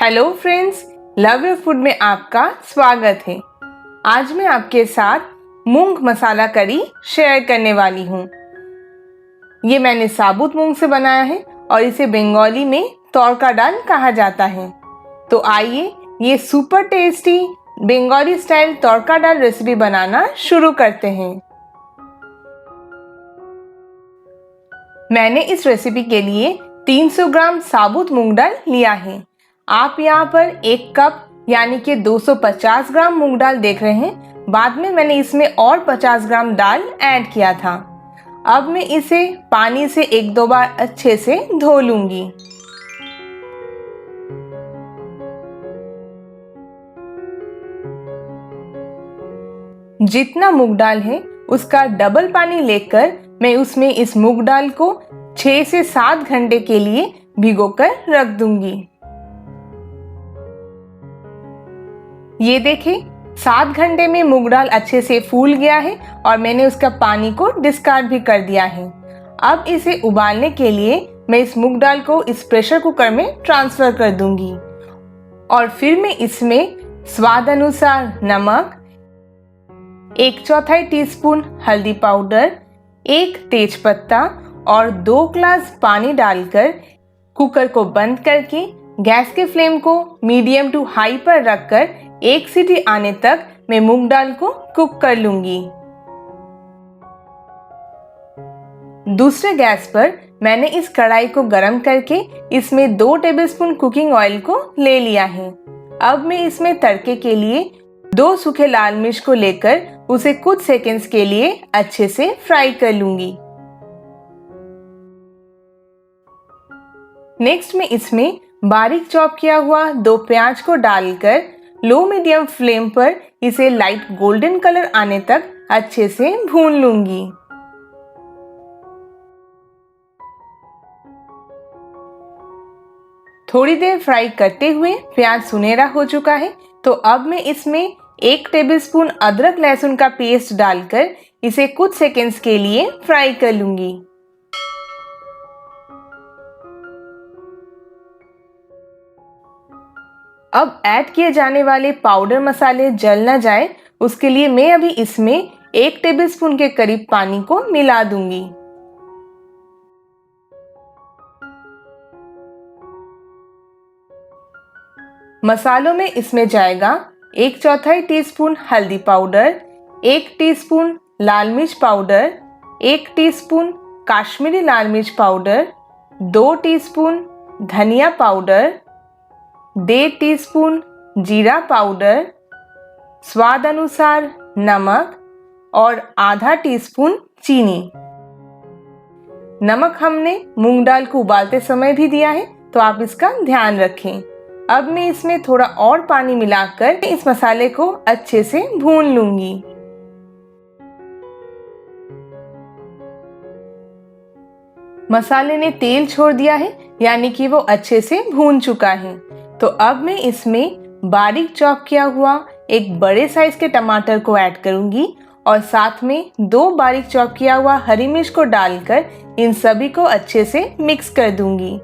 Hello friends, love your food में आपका स्वागत है। आज मैं आपके साथ मूंग मसाला करी शेयर करने वाली हूँ। ये मैंने साबुत मूंग से बनाया है और इसे बंगाली में तड़का दाल कहा जाता है। तो आइए ये सुपर टेस्टी बंगाली स्टाइल तड़का दाल रेसिपी बनाना शुरू करते हैं। मैंने इस रेसिपी के लिए 300 ग्राम साबुत मूंग दाल लिया है। आप यहाँ पर 1 कप यानी कि 250 ग्राम मूंग दाल देख रहे हैं। बाद में मैंने इसमें और 50 ग्राम दाल ऐड किया था। अब मैं इसे पानी से 1-2 बार अच्छे से धो लूंगी। जितना मूंग दाल है उसका डबल पानी लेकर मैं उसमें इस मूंग दाल को 6 से 7 घंटे के लिए भिगोकर रख दूंगी। ये देखें, 7 घंटे में मूंग दाल अच्छे से फूल गया है और मैंने उसका पानी को डिस्कार्ड भी कर दिया है। अब इसे उबालने के लिए मैं इस मूंग दाल को इस प्रेशर कुकर में ट्रांसफर कर दूंगी और फिर मैं इसमें स्वाद अनुसार नमक, 1/4 टीस्पून हल्दी पाउडर, 1 तेजपत्ता और 2 ग्लास पानी डालकर कुकर को बंद करके गैस के फ्लेम को मीडियम टू हाई पर रखकर 1 सीटी आने तक मैं मूंग दाल को कुक कर लूंगी। दूसरे गैस पर मैंने इस कढ़ाई को गरम करके इसमें 2 टेबलस्पून कुकिंग ऑयल को ले लिया है। अब मैं इसमें तड़के के लिए 2 सूखे लाल मिर्च को लेकर उसे कुछ सेकंड्स के लिए अच्छे से फ्राई कर लूंगी। नेक्स्ट मैं इसमें बारीक चॉप किया हुआ 2 प्याज को डालकर लो मीडियम फ्लेम पर इसे लाइट गोल्डन कलर आने तक अच्छे से भून लूंगी। थोड़ी देर फ्राई करते हुए प्याज सुनहरा हो चुका है, तो अब मैं इसमें 1 टेबलस्पून अदरक लहसुन का पेस्ट डालकर इसे कुछ सेकंड्स के लिए फ्राई कर लूंगी। अब ऐड किए जाने वाले पाउडर मसाले जल न जाए उसके लिए मैं अभी इसमें 1 टेबलस्पून के करीब पानी को मिला दूंगी। मसालों में इसमें जाएगा 1/4 टीस्पून हल्दी पाउडर, 1 टीस्पून लाल मिर्च पाउडर, 1 टीस्पून काश्मीरी लाल मिर्च पाउडर, 2 टीस्पून धनिया पाउडर, 1.5 टीस्पून जीरा पाउडर, स्वाद अनुसार नमक और आधा टीस्पून चीनी। नमक हमने मूंग दाल को उबालते समय भी दिया है, तो आप इसका ध्यान रखें। अब मैं इसमें थोड़ा और पानी मिलाकर इस मसाले को अच्छे से भून लूंगी। मसाले ने तेल छोड़ दिया है, यानी कि वो अच्छे से भून चुका है। तो अब मैं इसमें बारीक चॉप किया हुआ एक बड़े साइज के टमाटर को ऐड करूंगी और साथ में 2 बारीक चॉप किया हुआ हरी मिर्च को डालकर इन सभी को अच्छे से मिक्स कर दूंगी।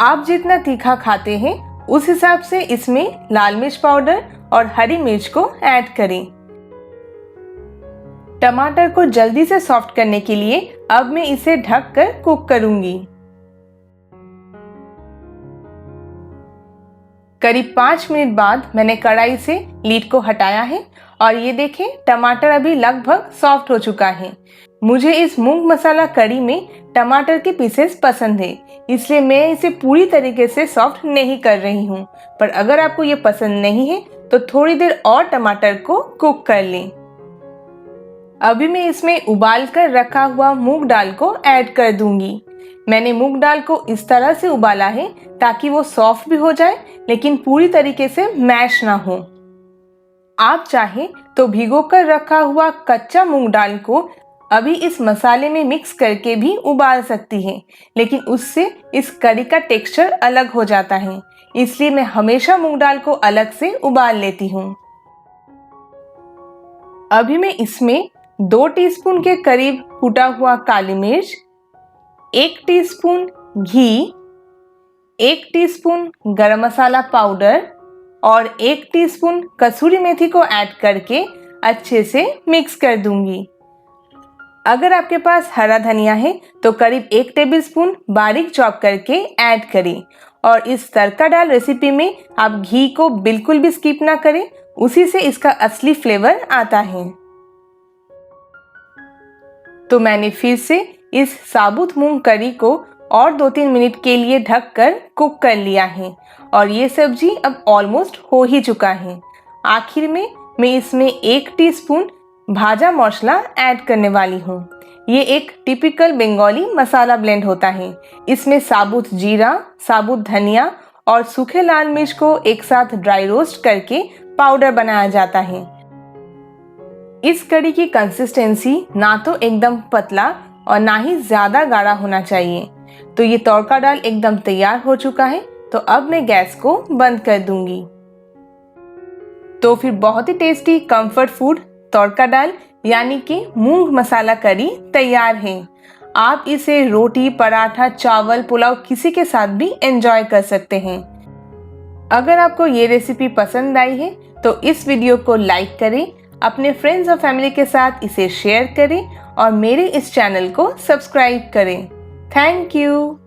आप जितना तीखा खाते हैं उस हिसाब से इसमें लाल मिर्च पाउडर और हरी मिर्च को ऐड करें। टमाटर को जल्दी से सॉफ्ट करने के लिए अब मैं इसे ढककर कुक करूंगी। करीब 5 मिनट बाद मैंने कढ़ाई से लीड को हटाया है और ये देखें, टमाटर अभी लगभग सॉफ्ट हो चुका है। मुझे इस मूंग मसाला करी में टमाटर के पीसेस पसंद है, इसलिए मैं इसे पूरी तरीके से सॉफ्ट नहीं कर रही हूँ। पर अगर आपको ये पसंद नहीं है तो थोड़ी देर और टमाटर को कुक कर लें। अभी मैं इसमें उबाल कर रखा हुआ मूंग दाल को ऐड कर दूंगी। मैंने मूंग दाल को इस तरह से उबाला है ताकि वो सॉफ्ट भी हो जाए लेकिन पूरी तरीके से मैश ना हो। आप चाहें तो भिगोकर रखा हुआ कच्चा मूंग दाल को अभी इस मसाले में मिक्स करके भी उबाल सकती हैं, लेकिन उससे इस करी का टेक्सचर अलग हो जाता है, इसलिए मैं हमेशा मूंग दाल को अलग से उबाल लेती हूँ। अभी मैं इसमें 2 टीस्पून के करीब कुटा हुआ काली मिर्च, 1 टीस्पून घी, 1 टीस्पून गरम मसाला पाउडर और 1 टीस्पून कसूरी मेथी को ऐड करके अच्छे से मिक्स कर दूंगी। अगर आपके पास हरा धनिया है तो करीब 1 टेबलस्पून बारीक चॉप करके ऐड करें। और इस तड़का डाल रेसिपी में आप घी को बिल्कुल भी स्किप ना करें, उसी से इसका असली फ्लेवर आता है। तो मैंने फिर से इस साबुत मूंग करी को और 2-3 मिनट के लिए ढककर कुक कर लिया है और ये सब्जी अब ऑलमोस्ट हो ही चुका है। आखिर में मैं इसमें 1 टीस्पून भाजा मसाला ऐड करने वाली हूँ। ये एक टिपिकल बंगाली मसाला ब्लेंड होता है। इसमें साबुत जीरा, साबुत धनिया और सूखे लाल मिर्च को एक साथ ड्राई रोस्ट करके पाउडर बनाया जाता है। इस कड़ी की कंसिस्टेंसी ना तो एकदम पतला और ना ही ज्यादा गाढ़ा होना चाहिए। तो ये तड़का दाल एकदम तैयार हो चुका है, तो अब मैं गैस को बंद कर दूंगी। तो फिर बहुत ही टेस्टी कंफर्ट फूड तड़का दाल यानी कि मूंग मसाला करी तैयार है। आप इसे रोटी, पराठा, चावल, पुलाव किसी के साथ भी एंजॉय कर सकते हैं। अगर आपको ये रेसिपी पसंद आई है तो इस वीडियो को लाइक करें, अपने फ्रेंड्स और फैमिली के साथ इसे शेयर करें और मेरे इस चैनल को सब्सक्राइब करें। Thank you.